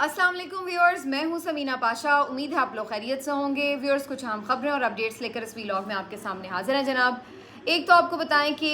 अस्सलाम वालेकुम व्यूअर्स, मैं हूं समीना पाशा। उम्मीद है आप लोग खैरियत से होंगे। व्यूअर्स, कुछ अहम खबरें और अपडेट्स लेकर इस व्लॉग में आपके सामने हाजिर है जनाब। एक तो आपको बताएं कि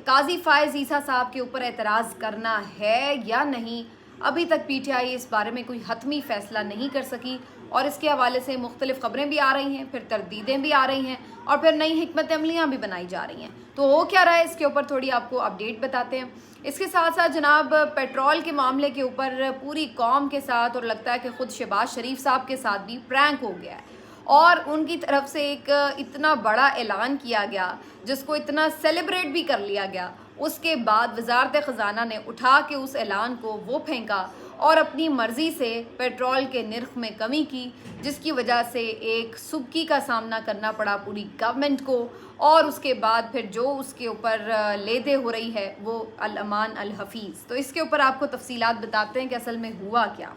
काजी फायज़ ईसा साहब के ऊपर एतराज़ करना है या नहीं, अभी तक पीटीआई इस बारे में कोई हतमी फ़ैसला नहीं कर सकी और इसके हवाले से मुख्तलिफ खबरें भी आ रही हैं, फिर तरदीदें भी आ रही हैं और फिर नई हिकमत अमलियाँ भी बनाई जा रही हैं। तो हो क्या रहा है, इसके ऊपर थोड़ी आपको अपडेट बताते हैं। इसके साथ साथ जनाब, पेट्रोल के मामले के ऊपर पूरी कौम के साथ और लगता है कि ख़ुद शहबाज शरीफ साहब के साथ भी प्रैंक हो गया है और उनकी तरफ से एक इतना बड़ा ऐलान किया गया जिसको इतना सेलिब्रेट भी कर लिया गया। उसके बाद वजारत ख़जाना ने उठा के उस ऐलान को वो फेंका और अपनी मर्ज़ी से पेट्रोल के निर्ख में कमी की, जिसकी वजह से एक सुबकी का सामना करना पड़ा पूरी गवर्नमेंट को। और उसके बाद फिर जो उसके ऊपर लेदे हो रही है वो अल अमान अल हफीज़। तो इसके ऊपर आपको तफसीलात बताते हैं कि असल में हुआ क्या।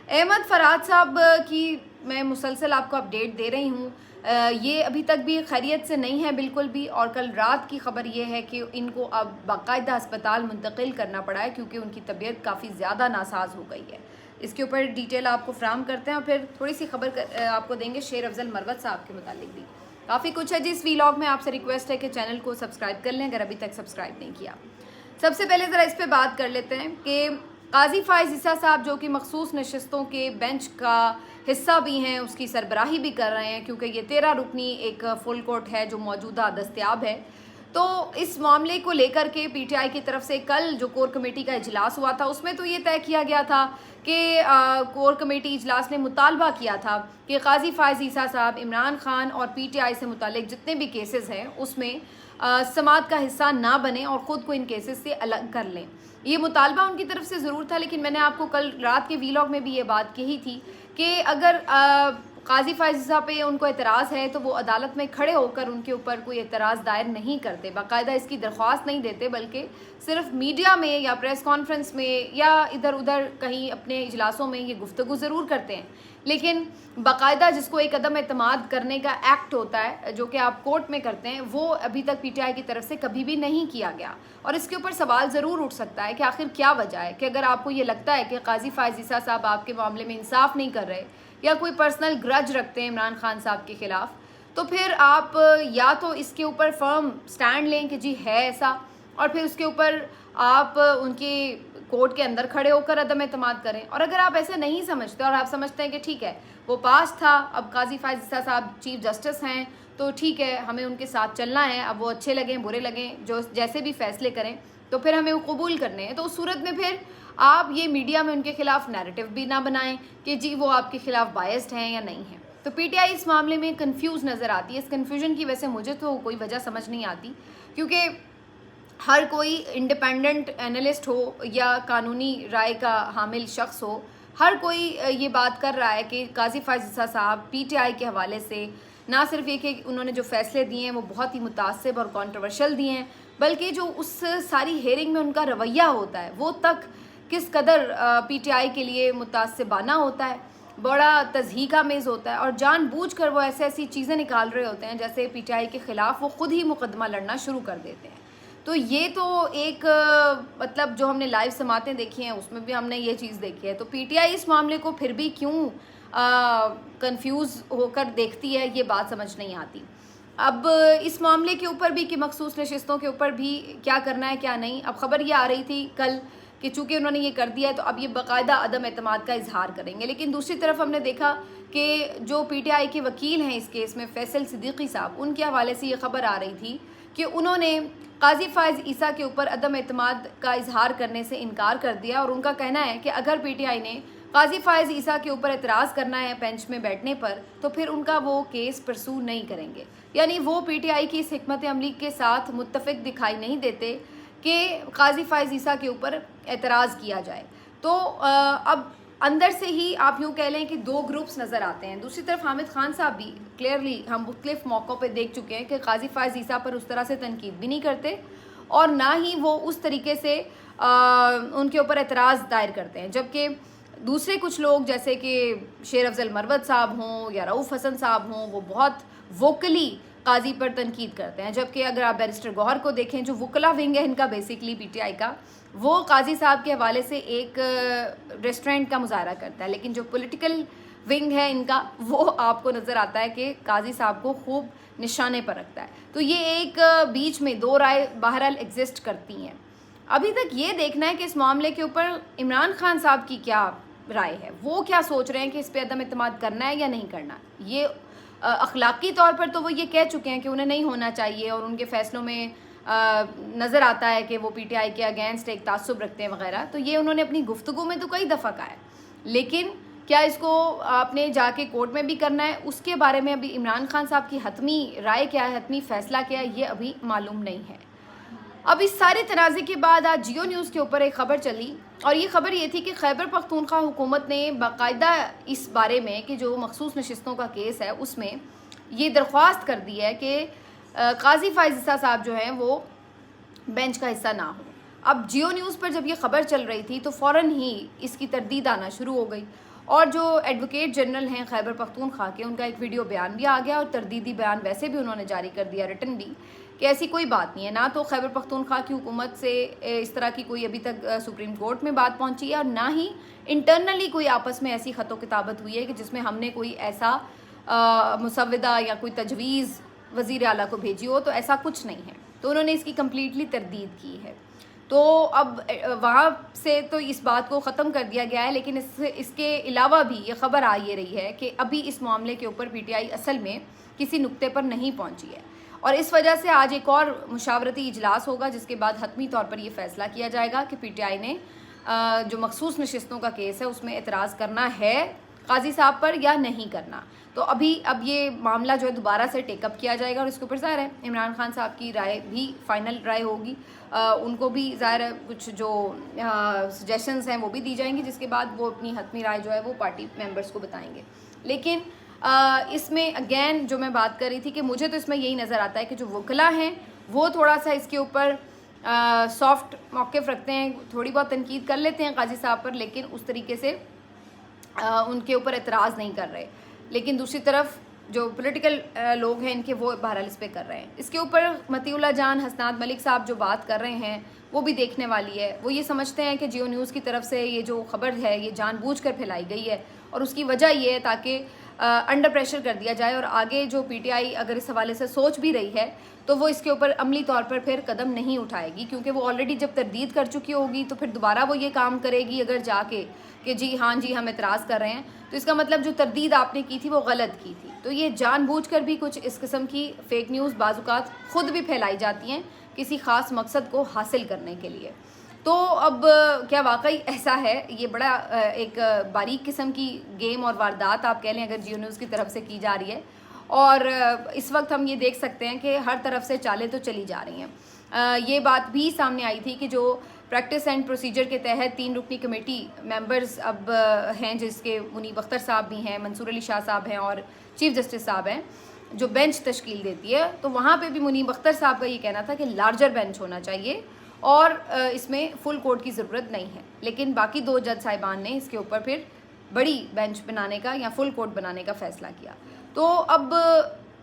अहमद फराद साहब की मैं मुसलसल आपको अपडेट दे रही हूँ। ये अभी तक भी खैरियत से नहीं है बिल्कुल भी, और कल रात की खबर ये है कि इनको अब बाकायदा अस्पताल मुंतकिल करना पड़ा है क्योंकि उनकी तबीयत काफ़ी ज़्यादा नासाज हो गई है। इसके ऊपर डिटेल आपको फ्राहम करते हैं और फिर थोड़ी सी खबर आपको देंगे शेर अफजल मरवत साहब के मुतालिक भी। काफ़ी कुछ है जी इस व्लॉग में। आपसे रिक्वेस्ट है कि चैनल को सब्सक्राइब कर लें अगर अभी तक सब्सक्राइब नहीं किया। सबसे पहले ज़रा इस पर बात कर लेते हैं कि काजी फायज़ ईसा साहब जो कि मखसूस नशस्तों के बेंच का हिस्सा भी हैं, उसकी सरबराही भी कर रहे हैं क्योंकि ये 13 रुकनी एक फुल कोर्ट है जो मौजूदा दस्तयाब है। तो इस मामले को लेकर के पीटीआई की तरफ से कल जो कोर कमेटी का इजलास हुआ था उसमें तो ये तय किया गया था कि कोर कमेटी इजलास ने मुतालबा किया था कि काजी फायज़ ईसा साहब इमरान खान और पीटीआई से मुतालिक जितने भी केसेस हैं उसमें समात का हिस्सा ना बने और ख़ुद को इन केसेस से अलग कर लें। ये मुतालबा उनकी तरफ से ज़रूर था, लेकिन मैंने आपको कल रात के व्लॉग में भी ये बात कही थी कि अगर काजी फायज़ ईसा पे उनको एतराज़ है तो वो अदालत में खड़े होकर उनके ऊपर कोई एतराज़ दायर नहीं करते, बाकायदा इसकी दरख्वास्त नहीं देते, बल्कि सिर्फ मीडिया में या प्रेस कॉन्फ्रेंस में या इधर उधर कहीं अपने इजलासों में ये गुफ्तगू ज़रूर करते हैं, लेकिन बाकायदा जिसको एक अदम एतमाद करने का एक्ट होता है जो कि आप कोर्ट में करते हैं, वो अभी तक पीटीआई की तरफ से कभी भी नहीं किया गया। और इसके ऊपर सवाल ज़रूर उठ सकता है कि आखिर क्या वजह है कि अगर आपको ये लगता है कि काजी फायज़ ईसा साहब आपके मामले में इंसाफ नहीं कर रहे या कोई पर्सनल ग्रज रखते हैं इमरान खान साहब के ख़िलाफ़, तो फिर आप या तो इसके ऊपर फर्म स्टैंड लें कि जी है ऐसा, और फिर उसके ऊपर आप उनके कोर्ट के अंदर खड़े होकर अदम एतमाद करें। और अगर आप ऐसे नहीं समझते और आप समझते हैं कि ठीक है वो पास था, अब काजी फायज़ ईसा साहब चीफ जस्टिस हैं तो ठीक है हमें उनके साथ चलना है, अब वो अच्छे लगें बुरे लगें जो जैसे भी फैसले करें तो फिर हमें वो कबूल करने हैं, तो उस सूरत में फिर आप ये मीडिया में उनके खिलाफ नैरेटिव भी ना बनाएं कि जी वो आपके खिलाफ बायस्ड हैं या नहीं है। तो पीटीआई इस मामले में कंफ्यूज नज़र आती है। इस कन्फ्यूजन की वजह से मुझे तो कोई वजह समझ नहीं आती, क्योंकि हर कोई इंडिपेंडेंट एनालिस्ट हो या कानूनी राय का हामिल शख्स हो, हर कोई ये बात कर रहा है कि काजी फायज़ ईसा साहब पीटीआई के हवाले से ना सिर्फ ये कि उन्होंने जो फैसले दिए हैं वो बहुत ही मुतासिब और कॉन्ट्रोवर्शियल दिए हैं, बल्कि जो उस सारी हेयरिंग में उनका रवैया होता है वो तक किस कदर पीटीआई के लिए मुतासिबाना होता है, बड़ा तज़हीकामेज़ होता है, और जानबूझकर वो ऐसी चीज़ें निकाल रहे होते हैं जैसे पीटीआई के ख़िलाफ़ वो ख़ुद ही मुकदमा लड़ना शुरू कर देते हैं। तो ये तो एक मतलब जो हमने लाइव समातें देखी हैं उसमें भी हमने ये चीज़ देखी है। तो पीटीआई इस मामले को फिर भी क्यों कंफ्यूज होकर देखती है, ये बात समझ नहीं आती। अब इस मामले के ऊपर भी कि मखसूस नशिस्तों के ऊपर भी क्या करना है क्या नहीं, अब खबर ये आ रही थी कल कि चूँकि उन्होंने ये कर दिया है तो अब ये बाकायदा अदम एतमाद का इजहार करेंगे। लेकिन दूसरी तरफ हमने देखा कि जो पीटीआई के वकील हैं इस केस में फैसल सिद्दीकी साहब, उनके हवाले से ये खबर आ रही थी कि उन्होंने काजी फायज़ ईसा के ऊपर अदम एतमाद का इजहार करने से इनकार कर दिया, और उनका कहना है कि अगर पीटीआई ने काजी फायज़ ईसा के ऊपर एतराज़ करना है बेंच में बैठने पर तो फिर उनका वो केस परसू नहीं करेंगे। यानी वो पीटीआई की इस हिकमत अमली के साथ मुत्तफ़िक दिखाई नहीं देते कि काजी फायज़ ईसा के ऊपर एतराज़ किया जाए। तो अब अंदर से ही आप यूँ कह लें कि दो ग्रुप्स नज़र आते हैं। दूसरी तरफ हामिद खान साहब भी क्लियरली हम मुख्तलिफ मौक़ों पे देख चुके हैं कि काजी फायज़ ईसा पर उस तरह से तनकीद भी नहीं करते और ना ही वो उस तरीके से उनके ऊपर एतराज़ दायर करते हैं, जबकि दूसरे कुछ लोग जैसे कि शेर अफजल मरवत साहब हों या रऊफ़ हसन साहब हों वो बहुत वोकली काजी पर तनकीद करते हैं। जबकि अगर आप बैरिस्टर गौहर को देखें, जो वकला विंग है इनका बेसिकली पीटीआई का, वो काजी साहब के हवाले से एक रेस्टोरेंट का मुजाहरा करता है, लेकिन जो पॉलिटिकल विंग है इनका, वो आपको नज़र आता है कि काजी साहब को खूब निशाने पर रखता है। तो ये एक बीच में दो राय बहरहाल एग्जिस्ट करती हैं। अभी तक ये देखना है कि इस मामले के ऊपर इमरान खान साहब की क्या राय है, वो क्या सोच रहे हैं कि इस पर अदम एतमाद करना है या नहीं करना। ये अखलाकी तौर पर तो वो ये कह चुके हैं कि उन्हें नहीं होना चाहिए, और उनके फैसलों में नज़र आता है कि वो पीटीआई के अगेंस्ट एक तासुब रखते हैं वगैरह। तो ये उन्होंने अपनी गुफ्तगू में तो कई दफ़ा कहा है, लेकिन क्या इसको आपने जाके कोर्ट में भी करना है, उसके बारे में अभी इमरान खान साहब की हतमी राय क्या है, हतमी फैसला क्या है, ये अभी मालूम नहीं है। अब इस सारे तनाज़े के बाद आज जियो न्यूज़ के ऊपर एक ख़बर चली, और ये ख़बर ये थी कि खैबर पख्तूनख्वा हुकूमत ने बाकायदा इस बारे में कि जो मखसूस नशिस्तों का केस है उसमें ये दरख्वास्त कर दी है कि काजी फ़ाइज़ ईसा साहब जो हैं वो बेंच का हिस्सा ना हो। अब जियो न्यूज़ पर जब ये ख़बर चल रही थी तो फ़ौरन ही इसकी तरदीद आना शुरू हो गई, और जो एडवोकेट जनरल हैं खैबर पख्तूनख्वा के, उनका एक वीडियो बयान भी आ गया, और तरदीदी बयान वैसे भी उन्होंने जारी कर दिया, रिटन भी, कि ऐसी कोई बात नहीं है। ना तो खैबर पख्तूनख्वा की हुकूमत से इस तरह की कोई अभी तक सुप्रीम कोर्ट में बात पहुंची है, और ना ही इंटरनली कोई आपस में ऐसी ख़तो किताबत हुई है कि जिसमें हमने कोई ऐसा मुसव्विदा या कोई तजवीज़ वज़ीर आला को भेजी हो, तो ऐसा कुछ नहीं है। तो उन्होंने इसकी कम्प्लीटली तरदीद की है। तो अब वहाँ से तो इस बात को ख़त्म कर दिया गया है, लेकिन इसके अलावा भी ये ख़बर आ ये रही है कि अभी इस मामले के ऊपर पीटीआई असल में किसी नुक्ते पर नहीं पहुँची है, और इस वजह से आज एक और मुशावरती इजलास होगा, जिसके बाद हतमी तौर पर यह फ़ैसला किया जाएगा कि पीटीआई ने जो मखसूस नशिस्तों का केस है उसमें एतराज़ करना है काजी साहब पर या नहीं करना। तो अब ये मामला जो है दोबारा से टेकअप किया जाएगा, और इसके ऊपर ज़ाहिर है इमरान खान साहब की राय भी फ़ाइनल राय होगी। उनको भी ज़ाहिर है कुछ जो सजेशंस हैं वो भी दी जाएंगी, जिसके बाद वो अपनी हतमी राय जो है वो पार्टी मेंबर्स को बताएंगे। लेकिन इसमें अगेन जो मैं बात कर रही थी कि मुझे तो इसमें यही नज़र आता है कि जो वकला हैं वो थोड़ा सा इसके ऊपर सॉफ्ट मौक़िफ़ रखते हैं, थोड़ी बहुत तनकीद कर लेते हैं काजी साहब पर, लेकिन उस तरीके से उनके ऊपर एतराज़ नहीं कर रहे। लेकिन दूसरी तरफ जो पॉलिटिकल लोग हैं इनके, वो बहरहाल इस पे कर रहे हैं। इसके ऊपर मतीउल्लाह जान, हसनात मलिक साहब जो बात कर रहे हैं वो भी देखने वाली है। वो ये समझते हैं कि जियो न्यूज़ की तरफ से ये जो ख़बर है ये जानबूझकर फैलाई गई है, और उसकी वजह ये है ताकि अंडर प्रेशर कर दिया जाए, और आगे जो पीटीआई अगर इस हवाले से सोच भी रही है तो वो इसके ऊपर अमली तौर पर फिर कदम नहीं उठाएगी, क्योंकि वो ऑलरेडी जब तरदीद कर चुकी होगी तो फिर दोबारा वो ये काम करेगी अगर जाके कि जी हाँ जी हम एतराज़ कर रहे हैं, तो इसका मतलब जो तरदीद आपने की थी वो गलत की थी। तो ये जानबूझकर भी कुछ इस किस्म की फ़ेक न्यूज़ बाज़ुकात ख़ुद भी फैलाई जाती हैं किसी ख़ास मकसद को हासिल करने के लिए। तो अब क्या वाकई ऐसा है, ये बड़ा एक बारीक किस्म की गेम और वारदात आप कह लें अगर जियो न्यूज़ की तरफ से की जा रही है, और इस वक्त हम ये देख सकते हैं कि हर तरफ से चालें तो चली जा रही हैं। ये बात भी सामने आई थी कि जो प्रैक्टिस एंड प्रोसीजर के तहत 3 रुकनी कमेटी मेंबर्स अब हैं, जिसके मुनीब अख्तर साहब भी हैं, मंसूर अली शाह साहब हैं, और चीफ जस्टिस साहब हैं, जो बेंच तश्कील देती है। तो वहाँ पे भी मुनीब अख्तर साहब का ये कहना था कि लार्जर बेंच होना चाहिए और इसमें फुल कोर्ट की ज़रूरत नहीं है। लेकिन बाकी 2 जज साहिबान ने इसके ऊपर फिर बड़ी बेंच बनाने का या फुल कोर्ट बनाने का फ़ैसला किया। तो अब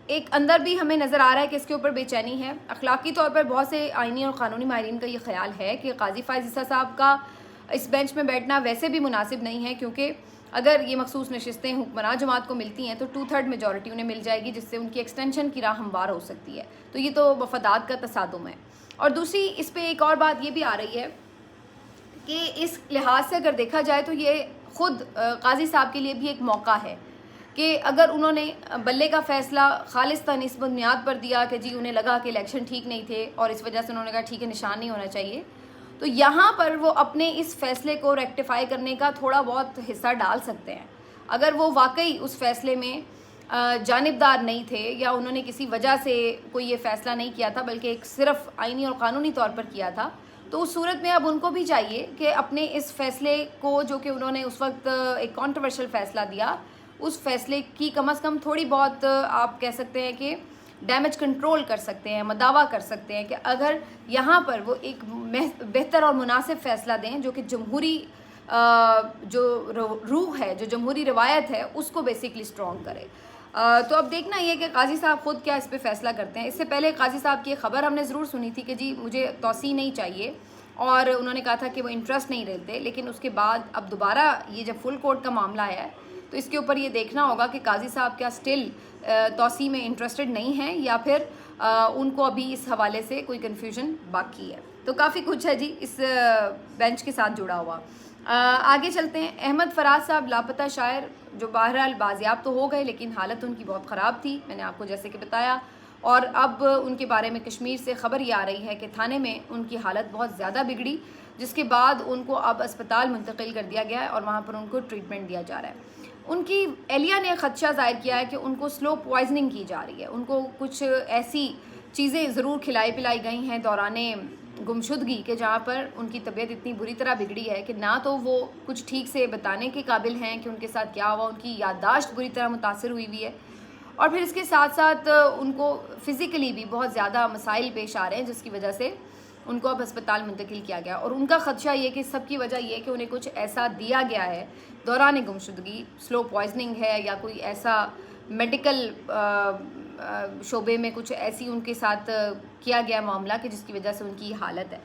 एक अंदर भी हमें नज़र आ रहा है कि इसके ऊपर बेचैनी है। अखलाकी तौर पर बहुत से आइनी और क़ानूनी माहिरीन का ये ख्याल है कि काजी फ़ाइज़ ईसा साहब का इस बेंच में बैठना वैसे भी मुनासिब नहीं है, क्योंकि अगर ये मखसूस नशिस्तें हुक्मरान जमात को मिलती हैं तो 2/3 मेजॉरिटी उन्हें मिल जाएगी, जिससे उनकी एक्सटेंशन की राह हमवार हो सकती है। तो ये तो मफादात का तसादुम है। और दूसरी इस पर एक और बात ये भी आ रही है कि इस लिहाज से अगर देखा जाए तो ये ख़ुद काजी साहब के लिए भी एक मौका है कि अगर उन्होंने बल्ले का फ़ैसला खालिस्तान इस बुनियाद पर दिया कि जी उन्हें लगा कि इलेक्शन ठीक नहीं थे और इस वजह से उन्होंने कहा ठीक है निशान नहीं होना चाहिए, तो यहाँ पर वो अपने इस फ़ैसले को रेक्टिफाई करने का थोड़ा बहुत हिस्सा डाल सकते हैं। अगर वो वाकई उस फ़ैसले में जानिबदार नहीं थे या उन्होंने किसी वजह से कोई ये फ़ैसला नहीं किया था बल्कि एक सिर्फ आइनी और क़ानूनी तौर पर किया था, तो उस सूरत में अब उनको भी चाहिए कि अपने इस फ़ैसले को, जो कि उन्होंने उस वक्त एक कॉन्ट्रोवर्शियल फ़ैसला दिया, उस फैसले की कम अज़ कम थोड़ी बहुत आप कह सकते हैं कि डैमेज कंट्रोल कर सकते हैं, मदावा कर सकते हैं कि अगर यहाँ पर वो एक बेहतर और मुनासिब फ़ैसला दें जो कि जमहूरी जो रूह है, जो जमहूरी रवायत है, उसको बेसिकली स्ट्रॉन्ग करे। तो अब देखना ये कि काजी साहब खुद क्या इस पर फैसला करते हैं। इससे पहले काजी साहब की खबर हमने ज़रूर सुनी थी कि जी मुझे तौसी नहीं चाहिए, और उन्होंने कहा था कि वो इंटरेस्ट नहीं लेते। लेकिन उसके बाद अब दोबारा ये जब फुल कोर्ट का मामला है तो इसके ऊपर ये देखना होगा कि काजी साहब क्या स्टिल तौसी में इंटरेस्टेड नहीं है या फिर उनको अभी इस हवाले से कोई कन्फ्यूजन बाकी है। तो काफ़ी कुछ है जी इस बेंच के साथ जुड़ा हुआ। आगे चलते हैं। अहमद फराज साहब लापता शायर, जो बहरहाल बाजियाब तो हो गए लेकिन हालत उनकी बहुत ख़राब थी, मैंने आपको जैसे कि बताया। और अब उनके बारे में कश्मीर से ख़बर ये आ रही है कि थाने में उनकी हालत बहुत ज़्यादा बिगड़ी, जिसके बाद उनको अब अस्पताल मुंतकिल कर दिया गया है और वहाँ पर उनको ट्रीटमेंट दिया जा रहा है। उनकी एहलिया ने ख़दशा ज़ाहिर किया है कि उनको स्लो पॉइजनिंग की जा रही है। उनको कुछ ऐसी चीज़ें ज़रूर खिलाई पिलाई गई हैं दौराने गुमशुदगी के जहाँ पर उनकी तबीयत इतनी बुरी तरह बिगड़ी है कि ना तो वो कुछ ठीक से बताने के काबिल हैं कि उनके साथ क्या हुआ। उनकी याददाश्त बुरी तरह मुतासर हुई हुई है और फिर इसके साथ साथ उनको फ़िज़िकली भी बहुत ज़्यादा मसाइल पेश आ रहे हैं, जिसकी वजह से उनको अब अस्पताल मुंतकिल किया गया। और उनका ख़दशा ये कि सब की वजह ये कि उन्हें कुछ ऐसा दिया गया है दौरान गुमशुदगी, स्लो पॉइजनिंग है या कोई ऐसा मेडिकल शोबे में कुछ ऐसी उनके साथ किया गया मामला कि जिसकी वजह से उनकी हालत है।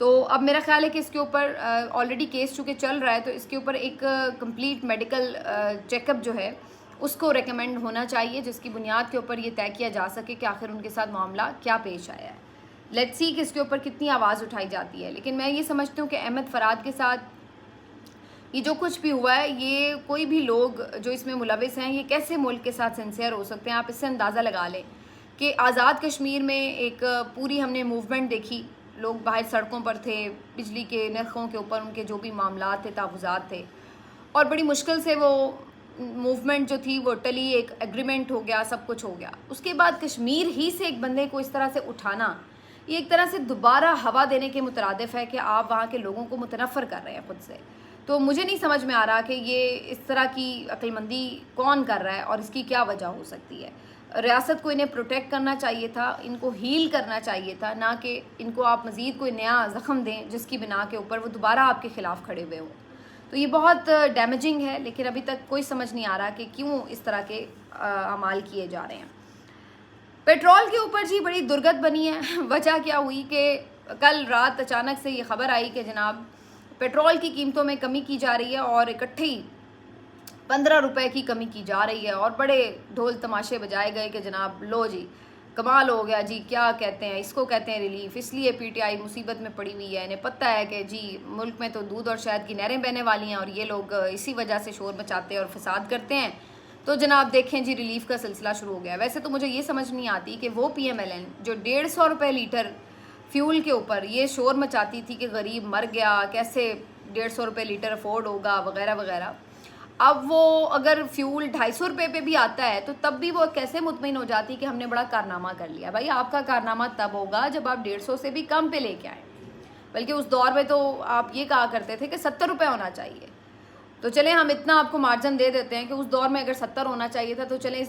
तो अब मेरा ख्याल है कि इसके ऊपर ऑलरेडी केस चूँकि चल रहा है तो इसके ऊपर एक कंप्लीट मेडिकल चेकअप जो है उसको रेकमेंड होना चाहिए, जिसकी बुनियाद के ऊपर ये तय किया जा सके कि आखिर उनके साथ मामला क्या पेश आया है। लेट्स सी कि इसके ऊपर कितनी आवाज़ उठाई जाती है। लेकिन मैं ये समझती हूँ कि अहमद फराद के साथ ये जो कुछ भी हुआ है, ये कोई भी लोग जो इसमें मुलविस हैं ये कैसे मुल्क के साथ सिंसियर हो सकते हैं। आप इससे अंदाज़ा लगा लें कि आज़ाद कश्मीर में एक पूरी हमने मूवमेंट देखी, लोग बाहर सड़कों पर थे, बिजली के नरखों के ऊपर उनके जो भी मामला थे, तावुज़ात थे, और बड़ी मुश्किल से वो मूवमेंट जो थी वो टली, एक एग्रीमेंट हो गया, सब कुछ हो गया। उसके बाद कश्मीर ही से एक बंदे को इस तरह से उठाना, ये एक तरह से दोबारा हवा देने के मुतरादिफ है कि आप वहाँ के लोगों को मुतनफ़र कर रहे हैं खुद से। तो मुझे नहीं समझ में आ रहा कि ये इस तरह की अक्लमंदी कौन कर रहा है और इसकी क्या वजह हो सकती है। रियासत को इन्हें प्रोटेक्ट करना चाहिए था, इनको हील करना चाहिए था, ना कि इनको आप मज़ीद कोई नया ज़ख्म दें जिसकी बिना के ऊपर वो दोबारा आपके ख़िलाफ़ खड़े हुए हों। तो ये बहुत डैमेजिंग है, लेकिन अभी तक कोई समझ नहीं आ रहा कि क्यों इस तरह के अमाल किए जा रहे हैं। पेट्रोल के ऊपर जी बड़ी दुर्गत बनी है। वजह क्या हुई कि कल रात अचानक से ये ख़बर आई कि जनाब पेट्रोल की कीमतों में कमी की जा रही है और इकट्ठे ही 15 रुपए की कमी की जा रही है और बड़े ढोल तमाशे बजाए गए कि जनाब लो जी कमाल हो गया जी, क्या कहते हैं इसको, कहते हैं रिलीफ। इसलिए पीटीआई मुसीबत में पड़ी हुई है, इन्हें पता है कि जी मुल्क में तो दूध और शहद की नहरें बहने वाली हैं और ये लोग इसी वजह से शोर मचाते हैं और फसाद करते हैं। तो जनाब देखें जी रिलीफ का सिलसिला शुरू हो गया। वैसे तो मुझे ये समझ नहीं आती कि वो PMLN जो 150 रुपये लीटर फ्यूल के ऊपर ये शोर मचाती थी कि गरीब मर गया, कैसे 150 रुपये लीटर अफोर्ड होगा वगैरह वगैरह, अब वो अगर फ्यूल 250 रुपये पे भी आता है तो तब भी वो कैसे मुतमिन हो जाती कि हमने बड़ा कारनामा कर लिया। भाई आपका कारनामा तब होगा जब आप 150 से भी कम पे लेके आए। बल्कि उस दौर में तो आप ये कहा करते थे कि 70 रुपये होना चाहिए। तो चलें हम इतना आपको मार्जिन दे देते हैं कि उस दौर में अगर 70 होना चाहिए था, तो चलें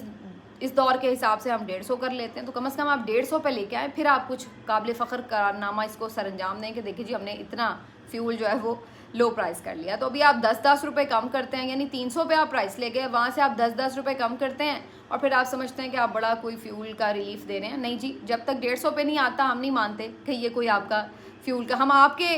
इस दौर के हिसाब से हम 150 कर लेते हैं। तो कम से कम आप 150 पे लेके आए, फिर आप कुछ काबिल फ़ख्र कारनामा इसको सर अंजाम दें कि देखिए जी हमने इतना फ्यूल जो है वो लो प्राइस कर लिया। तो अभी आप 10-10 रुपये कम करते हैं, यानी 300 पे आप प्राइस ले गए, वहाँ से आप 10-10 रुपये कम करते हैं और फिर आप समझते हैं कि आप बड़ा कोई फ्यूल का रिलीफ दे रहे हैं। नहीं जी, जब तक 150 पे नहीं आता हम नहीं मानते कि ये कोई आपका फ्यूल का, हम आपके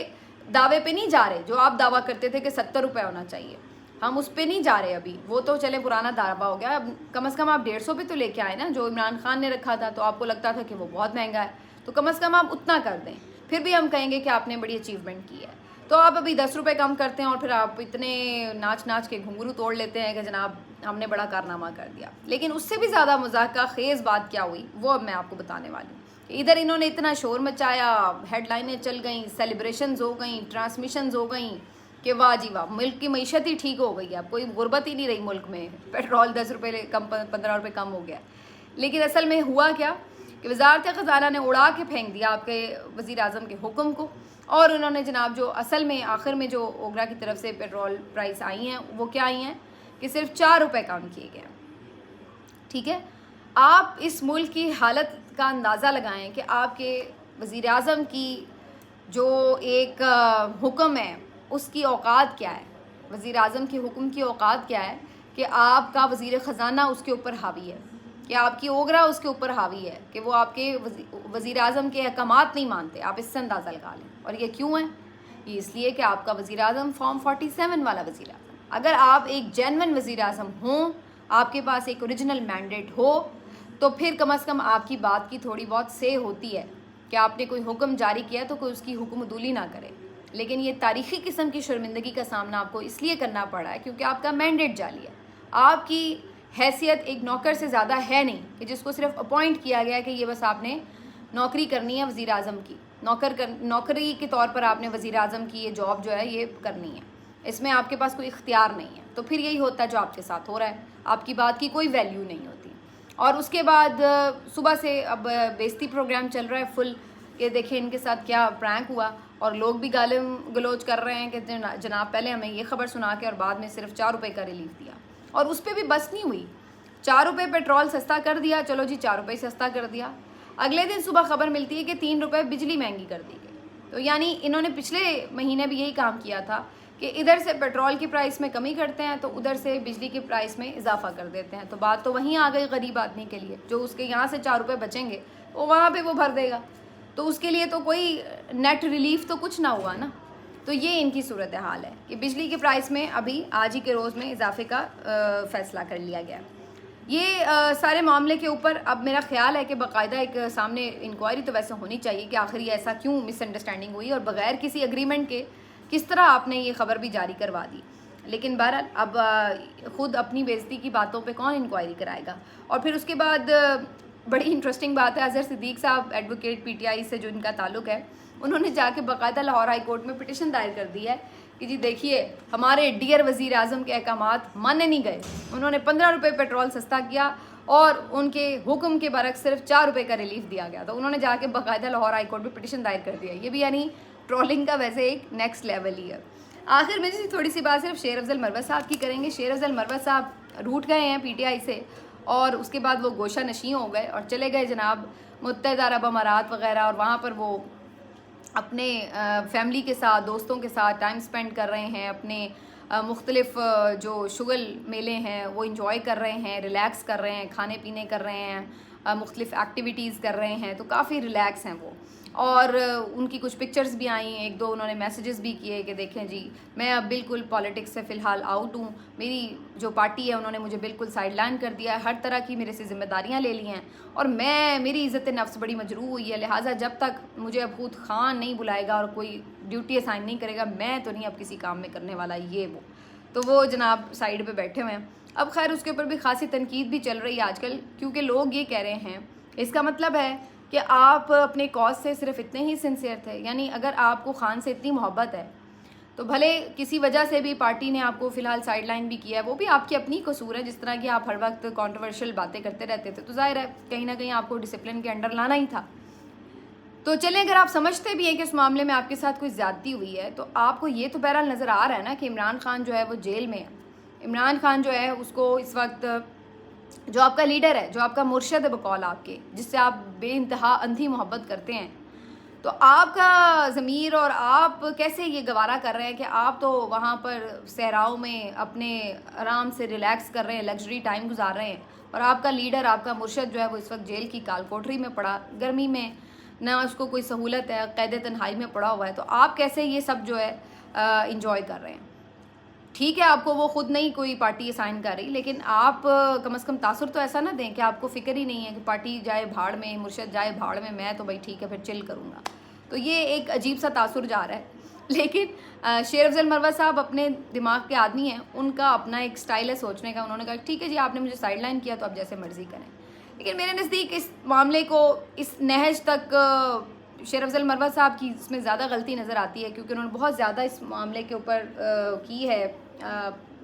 दावे पे नहीं जा रहे जो आप दावा करते थे कि 70 रुपये होना चाहिए, हम उस पर नहीं जा रहे अभी। वो तो चले पुराना दावा हो गया। अब कम से कम आप 150 पे तो लेके आए ना, जो इमरान खान ने रखा था तो आपको लगता था कि वो बहुत महंगा है, तो कम से कम आप उतना कर दें, फिर भी हम कहेंगे कि आपने बड़ी अचीवमेंट की है। तो आप अभी 10 रुपये कम करते हैं और फिर आप इतने नाच नाच के घुंघरू तोड़ लेते हैं कि जनाब हमने बड़ा कारनामा कर दिया। लेकिन उससे भी ज़्यादा मजाक का खेज़ बात क्या हुई वो अब मैं आपको बताने वाली हूँ। इधर इन्होंने इतना शोर मचाया, हेडलाइनें चल गई, सेलिब्रेशंस हो गई, ट्रांसमिशंस हो गई कि वाह जी वाह मुल्क की मईशत ही ठीक हो गई है, अब कोई गुर्बत ही नहीं रही मुल्क में, पेट्रोल 10 रुपये कम, 15 रुपये कम हो गया। लेकिन असल में हुआ क्या कि वजारत ख़जाना ने उड़ा के फेंक दिया आपके वज़ीर आज़म के हुक्म को, और उन्होंने जनाब जो असल में आखिर में जो ओगरा की तरफ से पेट्रोल प्राइस आई हैं वो क्या आई हैं कि सिर्फ 4 रुपये कम किए गए। ठीक है, आप इस मुल्क की हालत का अंदाज़ा लगाएं कि आपके वज़ीर आज़म की जो एक हुक्म है उसकी औकात क्या है, वज़ीर आज़म के हुक्म की औकात क्या है कि आपका वज़ीर ख़जाना उसके ऊपर हावी है, कि आपकी ओगरा उसके ऊपर हावी है, कि वो आपके वज़ीर आज़म के अहकामात नहीं मानते। आप इससे अंदाज़ा लगा लें। और ये क्यों है? ये इसलिए कि आपका वज़ीर आज़म फॉर्म 47 वाला वज़ीर आज़म। अगर आप एक जेन्युइन वज़ीर आज़म हों, आपके पास एक ओरिजिनल मैंडेट हो, तो फिर कम अज़ कम आपकी बात की थोड़ी बहुत से होती है कि आपने कोई हुक्म जारी किया तो कोई उसकी हुक्मदूली ना करे। लेकिन ये तारीख़ी किस्म की शर्मिंदगी का सामना आपको इसलिए करना पड़ा है क्योंकि आपका मैंडेट जाली है। आपकी हैसियत एक नौकर से ज़्यादा है नहीं कि जिसको सिर्फ अपॉइंट किया गया कि ये बस आपने नौकरी करनी है वज़ीर आज़म की, नौकरी के तौर पर आपने वज़ीर आज़म की ये जॉब जो है ये करनी है। इसमें आपके पास कोई इख्तियार नहीं है। तो फिर यही होता है जो आपके साथ हो रहा है, आपकी बात की कोई वैल्यू नहीं होती। और उसके बाद सुबह से अब बेइज्जती प्रोग्राम चल रहा है फुल, कि देखें इनके साथ क्या प्रैंक हुआ, और लोग भी गालिम गलोच कर रहे हैं कि जनाब पहले हमें ये खबर सुना के और बाद में सिर्फ 4 रुपये का रिलीफ दिया। और उस पर भी बस नहीं हुई, 4 रुपये पेट्रोल सस्ता कर दिया, चलो जी 4 रुपये सस्ता कर दिया। अगले दिन सुबह खबर मिलती है कि 3 रुपये बिजली महंगी कर दी गई। तो यानी इन्होंने पिछले महीने भी यही काम किया था कि इधर से पेट्रोल की प्राइस में कमी करते हैं तो उधर से बिजली की प्राइस में इजाफा कर देते हैं। तो बात तो वहीं आ गई गरीब आदमी के लिए, जो उसके यहाँ से 4 रुपये बचेंगे वो वहाँ पे वो भर देगा। तो उसके लिए तो कोई नेट रिलीफ तो कुछ ना हुआ ना। तो ये इनकी सूरत हाल है कि बिजली के प्राइस में अभी आज ही के रोज़ में इजाफे का फ़ैसला कर लिया गया। ये सारे मामले के ऊपर अब मेरा ख्याल है कि बाकायदा एक सामने इंक्वायरी तो वैसे होनी चाहिए कि आखिर ये ऐसा क्यों मिसअंडरस्टैंडिंग हुई और बग़ैर किसी एग्रीमेंट के किस तरह आपने ये खबर भी जारी करवा दी। लेकिन बहरहाल अब ख़ुद अपनी बेइज्जती की बातों पे कौन इंक्वायरी कराएगा। और फिर उसके बाद बड़ी इंटरेस्टिंग बात है, अज़हर सिद्दीक़ साहब एडवोकेट PTI से जो इनका ताल्लुक़ है, उन्होंने जाके बाकायदा लाहौर हाई कोर्ट में पिटिशन दायर कर दी है कि जी देखिए हमारे डियर वज़ीर आज़म के अहकामात माने नहीं गए। उन्होंने 15 रुपये पेट्रोल सस्ता किया और उनके हुक्म के बरक्स सिर्फ 4 रुपये का रिलीफ दिया गया। तो उन्होंने जाके बाकायदा लाहौर हाई कोर्ट में पिटिशन दायर कर दिया। ये भी यानी ट्रोलिंग का वैसे एक नेक्स्ट लेवल ही है। आखिर में जी थोड़ी सी बात सिर्फ शेर अफजल मरवत साहब की करेंगे। शेर अफजल मरवत साहब रूठ गए हैं PTI से और उसके बाद वो गोशा नशी हो गए और चले गए जनाब मुत्तहिदा अरब अमारात वगैरह, और वहाँ पर वो अपने फैमिली के साथ, दोस्तों के साथ टाइम स्पेंड कर रहे हैं, अपने मुख्तलिफ जो शुगल मेले हैं वो इंजॉय कर रहे हैं, रिलैक्स कर रहे हैं, खाने पीने कर रहे हैं, मुख्तलिफ एक्टिविटीज़ कर रहे हैं। तो काफ़ी रिलैक्स हैं वो। और उनकी कुछ पिक्चर्स भी आई, एक दो उन्होंने मैसेजेस भी किए कि देखें जी मैं अब बिल्कुल पॉलिटिक्स से फ़िलहाल आउट हूँ, मेरी जो पार्टी है उन्होंने मुझे बिल्कुल साइडलाइन कर दिया है, हर तरह की मेरे से ज़िम्मेदारियाँ ले ली हैं और मेरी इज़्ज़त नफ्स बड़ी मजरूह हुई है, लिहाजा जब तक मुझे अब खुद खान नहीं बुलाएगा और कोई ड्यूटी असाइन नहीं करेगा मैं तो नहीं अब किसी काम में करने वाला, ये वो। तो वो जनाब साइड पर बैठे हुए हैं। अब खैर उसके ऊपर भी खासी तनकीद भी चल रही है आजकल, क्योंकि लोग ये कह रहे हैं इसका मतलब है कि आप अपने कॉज से सिर्फ इतने ही सिंसियर थे। यानी अगर आपको खान से इतनी मोहब्बत है तो भले किसी वजह से भी पार्टी ने आपको फ़िलहाल साइडलाइन भी किया है, वो भी आपकी अपनी कसूर है। जिस तरह की आप हर वक्त कंट्रोवर्शियल बातें करते रहते थे तो जाहिर है कहीं ना कहीं आपको डिसिप्लिन के अंडर लाना ही था। तो चलें, अगर आप समझते भी हैं कि उस मामले में आपके साथ कोई ज़्यादती हुई है तो आपको ये तो बहरहाल नज़र आ रहा है ना कि इमरान खान जो है वो जेल में है। इमरान खान जो है उसको इस वक्त जो आपका लीडर है, जो आपका मुर्शद है बकौल आपके, जिससे आप बेइंतहा अंधी मोहब्बत करते हैं, तो आपका ज़मीर और आप कैसे ये गवारा कर रहे हैं कि आप तो वहाँ पर सहराओं में अपने आराम से रिलैक्स कर रहे हैं, लग्जरी टाइम गुजार रहे हैं, और आपका लीडर, आपका मुर्शद जो है वो इस वक्त जेल की काल कोठरी में पड़ा, गर्मी में ना उसको कोई सहूलत है, कैद तन्हाई में पड़ा हुआ है, तो आप कैसे ये सब जो है इंजॉय कर रहे हैं। ठीक है आपको वो खुद नहीं कोई पार्टी असाइन कर रही, लेकिन आप कम से कम तासुर तो ऐसा ना दें कि आपको फ़िक्र ही नहीं है कि पार्टी जाए भाड़ में, मुर्शद जाए भाड़ में, मैं तो भाई ठीक है फिर चिल करूँगा। तो ये एक अजीब सा तासुर जा रहा है। लेकिन शेर अफजल मरवत साहब अपने दिमाग के आदमी हैं, उनका अपना एक स्टाइल है सोचने का। उन्होंने कहा ठीक है जी आपने मुझे साइडलाइन किया तो आप जैसे मर्जी करें। लेकिन मेरे नज़दीक इस मामले को इस नहज तक शेर अफजल मरवत साहब की इसमें ज़्यादा गलती नज़र आती है, क्योंकि उन्होंने बहुत ज़्यादा इस मामले के ऊपर की है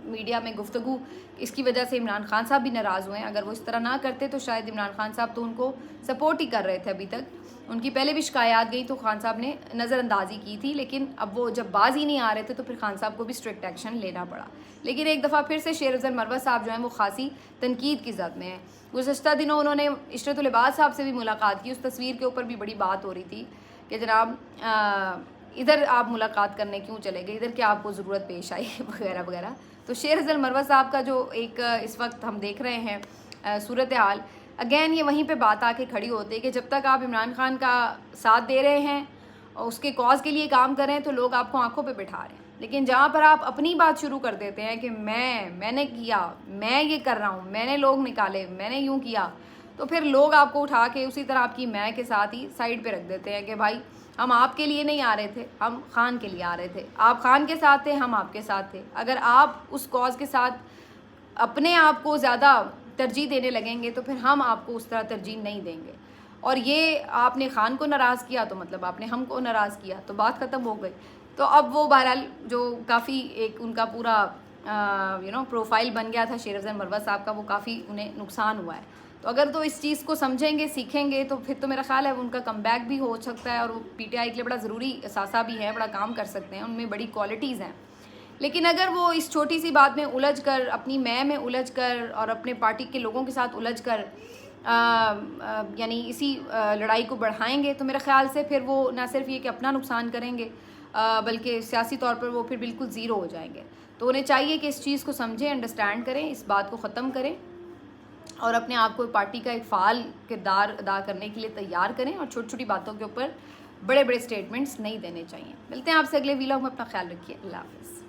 मीडिया में गुफ्तगू। इसकी वजह से इमरान खान साहब भी नाराज़ हुए हैं। अगर वो इस तरह ना करते तो शायद इमरान खान साहब तो उनको सपोर्ट ही कर रहे थे अभी तक। उनकी पहले भी शिकायत गई तो खान साहब ने नज़रअंदाजी की थी, लेकिन अब वो जब बाज ही नहीं आ रहे थे तो फिर खान साहब को भी स्ट्रिक्ट एक्शन लेना पड़ा। लेकिन एक दफ़ा फिर से शेर अफजल मरवत साहब जो हैं वो खासी तनकीद की ज़द में है। गुज़श्ता दिनों उन्होंने इशरतुल इबाद साहब से भी मुलाकात की, उस तस्वीर के ऊपर भी बड़ी बात हो रही थी कि जनाब इधर आप मुलाकात करने क्यों चले गए, इधर क्या आपको ज़रूरत पेश आई वगैरह वगैरह। तो शेर अफजल मरवत साहब का जो एक इस वक्त हम देख रहे हैं सूरत हाल, अगेन ये वहीं पे बात आके खड़ी होती है कि जब तक आप इमरान खान का साथ दे रहे हैं और उसके कॉज के लिए काम कर रहे हैं तो लोग आपको आंखों पे बिठा रहे हैं, लेकिन जहाँ पर आप अपनी बात शुरू कर देते हैं कि मैंने किया, मैं ये कर रहा हूँ, मैंने लोग निकाले, मैंने यूँ किया, तो फिर लोग आपको उठा के उसी तरह आपकी मैं के साथ ही साइड पे रख देते हैं कि भाई हम आपके लिए नहीं आ रहे थे, हम खान के लिए आ रहे थे, आप खान के साथ थे, हम आपके साथ थे। अगर आप उस कॉज के साथ अपने आप को ज़्यादा तरजीह देने लगेंगे तो फिर हम आपको उस तरह तरजीह नहीं देंगे। और ये आपने खान को नाराज़ किया तो मतलब आपने हमको नाराज़ किया, तो बात ख़त्म हो गई। तो अब वो बहरहाल जो काफ़ी एक उनका पूरा प्रोफाइल बन गया था शेर अफजल मरवत साहब का, वो काफ़ी उन्हें नुकसान हुआ है। तो अगर तो इस चीज़ को समझेंगे, सीखेंगे, तो फिर तो मेरा ख्याल है उनका कमबैक भी हो सकता है और वो पीटीआई के लिए बड़ा ज़रूरी सासा भी है, बड़ा काम कर सकते हैं, उनमें बड़ी क्वालिटीज़ हैं। लेकिन अगर वो इस छोटी सी बात में उलझ कर, अपनी मैं में उलझ कर और अपने पार्टी के लोगों के साथ उलझ कर यानी इसी लड़ाई को बढ़ाएंगे, तो मेरे ख्याल से फिर वो ना सिर्फ ये कि अपना नुकसान करेंगे बल्कि सियासी तौर पर वो फिर बिल्कुल ज़ीरो हो जाएंगे। तो उन्हें चाहिए कि इस चीज़ को समझें, अंडरस्टैंड करें, इस बात को ख़त्म करें और अपने आप को पार्टी का एक फ़ाल किरदार अदा करने के लिए तैयार करें और छोटी छोटी बातों के ऊपर बड़े बड़े स्टेटमेंट्स नहीं देने चाहिए। मिलते हैं आपसे अगले वीलॉग में, अपना ख्याल रखिए, अल्लाह हाफ़िज़।